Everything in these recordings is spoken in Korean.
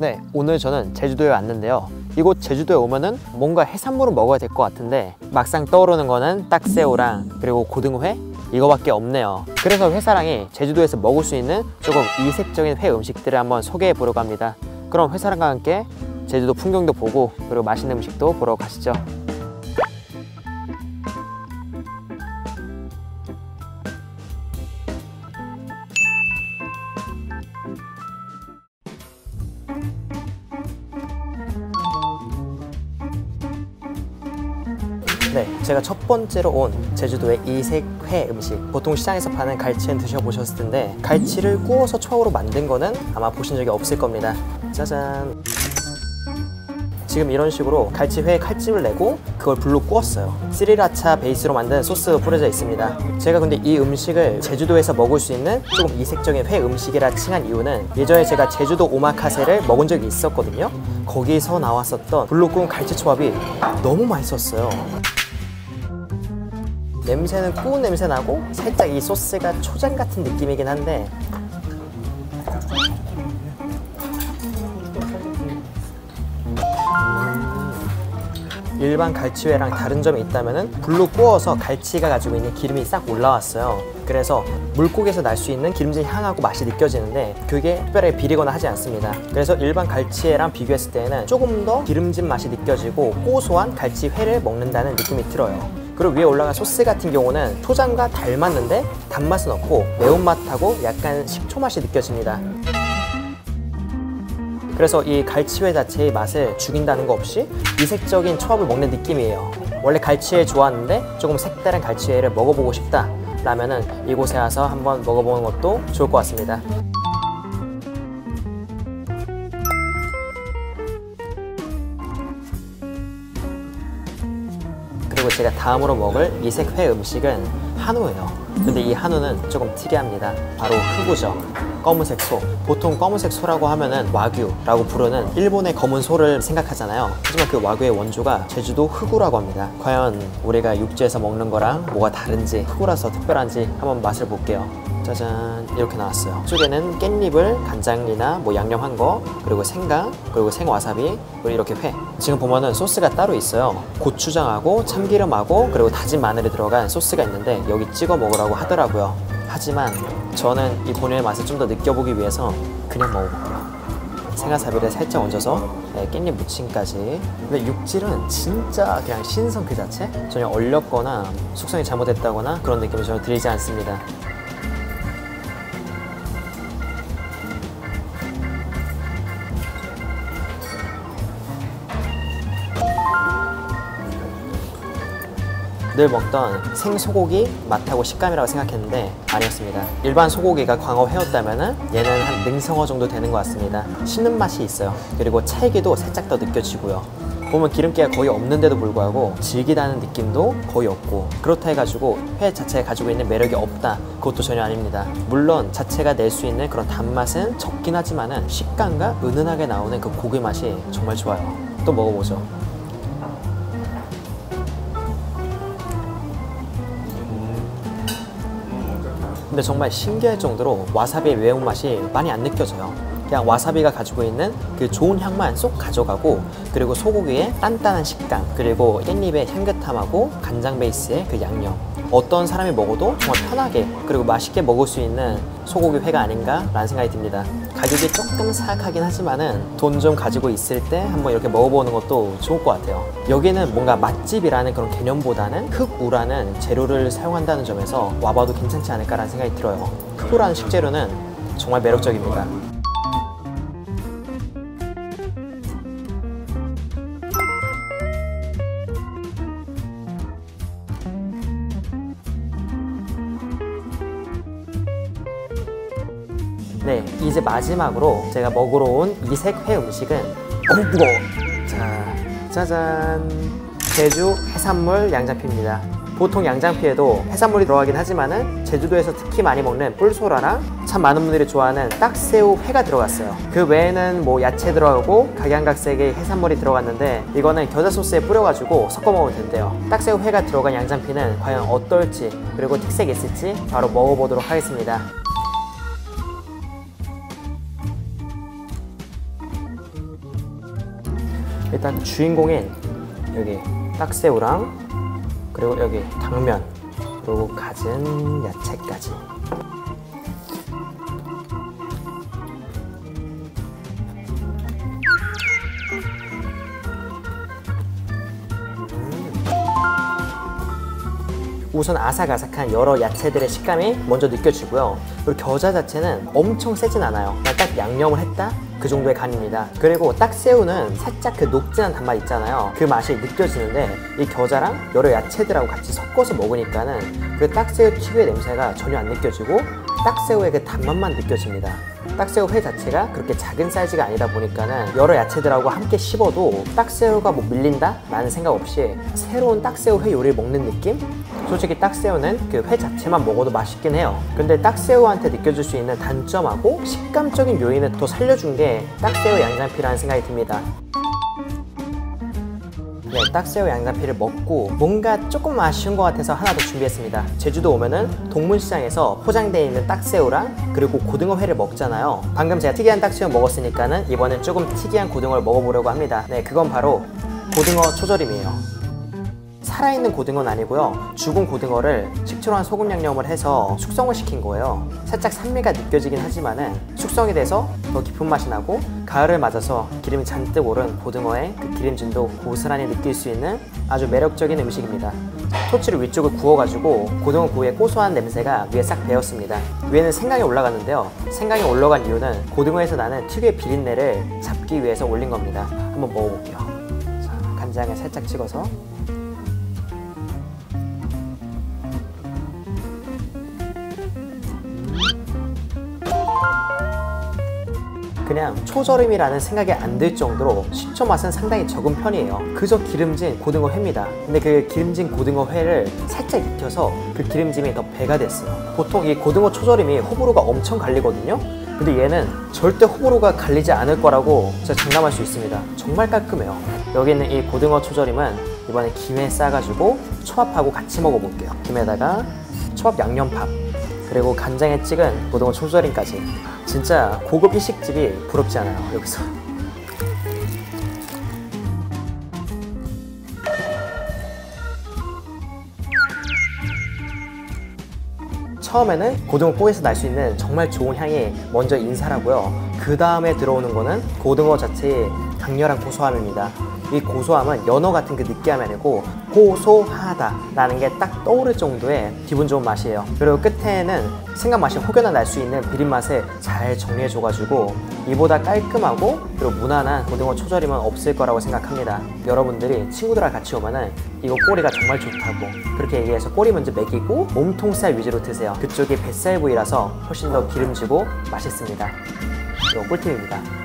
네, 오늘 저는 제주도에 왔는데요. 이곳 제주도에 오면은 뭔가 해산물을 먹어야 될 것 같은데 막상 떠오르는 거는 딱새우랑 그리고 고등회 이거밖에 없네요. 그래서 회사랑이 제주도에서 먹을 수 있는 조금 이색적인 회 음식들을 한번 소개해 보려고 합니다. 그럼 회사랑과 함께 제주도 풍경도 보고 그리고 맛있는 음식도 보러 가시죠. 네, 제가 첫 번째로 온 제주도의 이색회 음식, 보통 시장에서 파는 갈치는 드셔보셨을 텐데 갈치를 구워서 초밥으로 만든 거는 아마 보신 적이 없을 겁니다. 짜잔! 지금 이런 식으로 갈치회에 칼집을 내고 그걸 불로 구웠어요. 스리라차 베이스로 만든 소스가 뿌려져 있습니다. 제가 근데 이 음식을 제주도에서 먹을 수 있는 조금 이색적인 회 음식이라 칭한 이유는 예전에 제가 제주도 오마카세를 먹은 적이 있었거든요. 거기서 나왔었던 불로 구운 갈치초밥이 너무 맛있었어요. 냄새는 구운 냄새 나고 살짝 이 소스가 초장 같은 느낌이긴 한데 일반 갈치회랑 다른 점이 있다면 불로 구워서 갈치가 가지고 있는 기름이 싹 올라왔어요. 그래서 물고기에서 날 수 있는 기름진 향하고 맛이 느껴지는데 그게 특별하게 비리거나 하지 않습니다. 그래서 일반 갈치회랑 비교했을 때는 조금 더 기름진 맛이 느껴지고 고소한 갈치회를 먹는다는 느낌이 들어요. 그리고 위에 올라간 소스 같은 경우는 초장과 닮았는데 단맛은 없고 매운맛하고 약간 식초 맛이 느껴집니다. 그래서 이 갈치회 자체의 맛을 죽인다는 거 없이 이색적인 초밥을 먹는 느낌이에요. 원래 갈치회 좋아하는데 조금 색다른 갈치회를 먹어보고 싶다 라면은 이곳에 와서 한번 먹어보는 것도 좋을 것 같습니다. 그리고 제가 다음으로 먹을 이색회 음식은 한우예요. 근데 이 한우는 조금 특이합니다. 바로 흑우죠. 검은색 소. 보통 검은색 소라고 하면은 와규라고 부르는 일본의 검은 소를 생각하잖아요. 하지만 그 와규의 원조가 제주도 흑우라고 합니다. 과연 우리가 육지에서 먹는 거랑 뭐가 다른지, 흑우라서 특별한지 한번 맛을 볼게요. 짜잔, 이렇게 나왔어요. 이쪽에는 깻잎을 간장이나 뭐 양념한 거, 그리고 생강, 그리고 생와사비, 그리고 이렇게 회. 지금 보면은 소스가 따로 있어요. 고추장하고 참기름하고 그리고 다진 마늘이 들어간 소스가 있는데 여기 찍어 먹으라고 하더라고요. 하지만 저는 이 본연의 맛을 좀 더 느껴보기 위해서 그냥 먹어볼게요. 생와사비를 살짝 얹어서 깻잎 무침까지. 근데 육질은 진짜 그냥 신선 그 자체? 전혀 얼렸거나 숙성이 잘못됐다거나 그런 느낌이 전혀 들지 않습니다. 늘 먹던 생소고기 맛하고 식감이라고 생각했는데 아니었습니다. 일반 소고기가 광어회였다면 얘는 한 능성어 정도 되는 것 같습니다. 씹는 맛이 있어요. 그리고 찰기도 살짝 더 느껴지고요. 보면 기름기가 거의 없는데도 불구하고 질기다는 느낌도 거의 없고, 그렇다 해가지고 회 자체가 가지고 있는 매력이 없다, 그것도 전혀 아닙니다. 물론 자체가 낼 수 있는 그런 단맛은 적긴 하지만은 식감과 은은하게 나오는 그 고기 맛이 정말 좋아요. 또 먹어보죠. 근데 정말 신기할 정도로 와사비의 매운맛이 많이 안 느껴져요. 그냥 와사비가 가지고 있는 그 좋은 향만 쏙 가져가고, 그리고 소고기의 단단한 식감, 그리고 깻잎의 향긋함하고 간장 베이스의 그 양념, 어떤 사람이 먹어도 정말 편하게 그리고 맛있게 먹을 수 있는 소고기 회가 아닌가 라는 생각이 듭니다. 가격이 조금 사악하긴 하지만은 돈 좀 가지고 있을 때 한번 이렇게 먹어보는 것도 좋을 것 같아요. 여기는 뭔가 맛집이라는 그런 개념보다는 흑우라는 재료를 사용한다는 점에서 와봐도 괜찮지 않을까라는 생각이 들어요. 흑우라는 식재료는 정말 매력적입니다. 네, 이제 마지막으로 제가 먹으러 온 이색회 음식은 무거워. 자, 짜잔, 제주 해산물 양장피입니다. 보통 양장피에도 해산물이 들어가긴 하지만은 제주도에서 특히 많이 먹는 뿔소라랑 참 많은 분들이 좋아하는 딱새우 회가 들어갔어요. 그 외에는 뭐 야채 들어가고 각양각색의 해산물이 들어갔는데 이거는 겨자 소스에 뿌려가지고 섞어 먹으면 된대요. 딱새우 회가 들어간 양장피는 과연 어떨지, 그리고 특색이 있을지 바로 먹어보도록 하겠습니다. 일단 주인공인 여기 딱새우랑 그리고 여기 당면 그리고 갖은 야채까지. 우선 아삭아삭한 여러 야채들의 식감이 먼저 느껴지고요. 그리고 겨자 자체는 엄청 세진 않아요. 그냥 딱 양념을 했다? 그 정도의 간입니다. 그리고 딱새우는 살짝 그 녹진한 단맛 있잖아요. 그 맛이 느껴지는데 이 겨자랑 여러 야채들하고 같이 섞어서 먹으니까는 그 딱새우 특유의 냄새가 전혀 안 느껴지고 딱새우의 그 단맛만 느껴집니다. 딱새우 회 자체가 그렇게 작은 사이즈가 아니다 보니까는 여러 야채들하고 함께 씹어도 딱새우가 뭐 밀린다? 라는 생각 없이 새로운 딱새우 회 요리를 먹는 느낌? 솔직히 딱새우는 그 회 자체만 먹어도 맛있긴 해요. 근데 딱새우한테 느껴질 수 있는 단점하고 식감적인 요인을 더 살려준 게 딱새우 양장피라는 생각이 듭니다. 네, 딱새우 양장피를 먹고 뭔가 조금 아쉬운 것 같아서 하나 더 준비했습니다. 제주도 오면은 동문시장에서 포장되어 있는 딱새우랑 그리고 고등어회를 먹잖아요. 방금 제가 특이한 딱새우 먹었으니까는 이번엔 조금 특이한 고등어를 먹어보려고 합니다. 네, 그건 바로 고등어 초절임이에요. 살아있는 고등어는 아니고요. 죽은 고등어를 식초랑 소금 양념을 해서 숙성을 시킨 거예요. 살짝 산미가 느껴지긴 하지만은 숙성이 돼서 더 깊은 맛이 나고 가을을 맞아서 기름이 잔뜩 오른 고등어의 그 기름진도 고스란히 느낄 수 있는 아주 매력적인 음식입니다. 토치를 위쪽을 구워가지고 고등어 구이의 고소한 냄새가 위에 싹 배었습니다. 위에는 생강이 올라갔는데요. 생강이 올라간 이유는 고등어에서 나는 특유의 비린내를 잡기 위해서 올린 겁니다. 한번 먹어볼게요. 자, 간장에 살짝 찍어서 그냥 초절임이라는 생각이 안 들 정도로 식초 맛은 상당히 적은 편이에요. 그저 기름진 고등어 회입니다. 근데 그 기름진 고등어 회를 살짝 익혀서 그 기름짐이 더 배가 됐어요. 보통 이 고등어 초절임이 호불호가 엄청 갈리거든요. 근데 얘는 절대 호불호가 갈리지 않을 거라고 진짜 장담할 수 있습니다. 정말 깔끔해요. 여기 있는 이 고등어 초절임은 이번에 김에 싸가지고 초밥하고 같이 먹어볼게요. 김에다가 초밥 양념밥 그리고 간장에 찍은 고등어 초절임까지. 진짜 고급 일식집이 부럽지 않아요, 여기서. 처음에는 고등어 꼬에서 날 수 있는 정말 좋은 향이 먼저 인사를 하고요. 그 다음에 들어오는 거는 고등어 자체의 강렬한 고소함입니다. 이 고소함은 연어 같은 그 느끼함이 아니고 고소하다 라는 게 딱 떠오를 정도의 기분 좋은 맛이에요. 그리고 끝에는 생강 맛이 혹여나 날 수 있는 비린맛을 잘 정리해 줘가지고 이보다 깔끔하고 그리고 무난한 고등어 초절임은 없을 거라고 생각합니다. 여러분들이 친구들과 같이 오면은 이거 꼬리가 정말 좋다고 그렇게 얘기해서 꼬리 먼저 먹이고 몸통살 위주로 드세요. 그쪽이 뱃살 부위라서 훨씬 더 기름지고 맛있습니다. 이거 꿀팁입니다.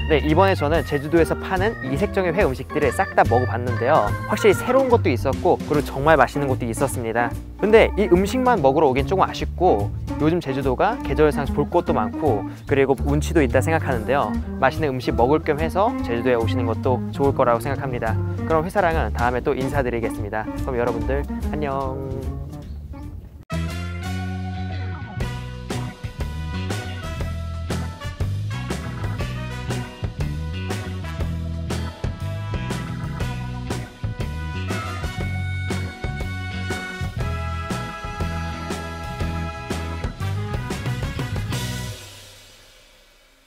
네, 이번에 저는 제주도에서 파는 이색적인 회 음식들을 싹 다 먹어봤는데요. 확실히 새로운 것도 있었고 그리고 정말 맛있는 것도 있었습니다. 근데 이 음식만 먹으러 오긴 조금 아쉽고 요즘 제주도가 계절상 볼 것도 많고 그리고 운치도 있다 생각하는데요. 맛있는 음식 먹을 겸 해서 제주도에 오시는 것도 좋을 거라고 생각합니다. 그럼 회사랑은 다음에 또 인사드리겠습니다. 그럼 여러분들 안녕.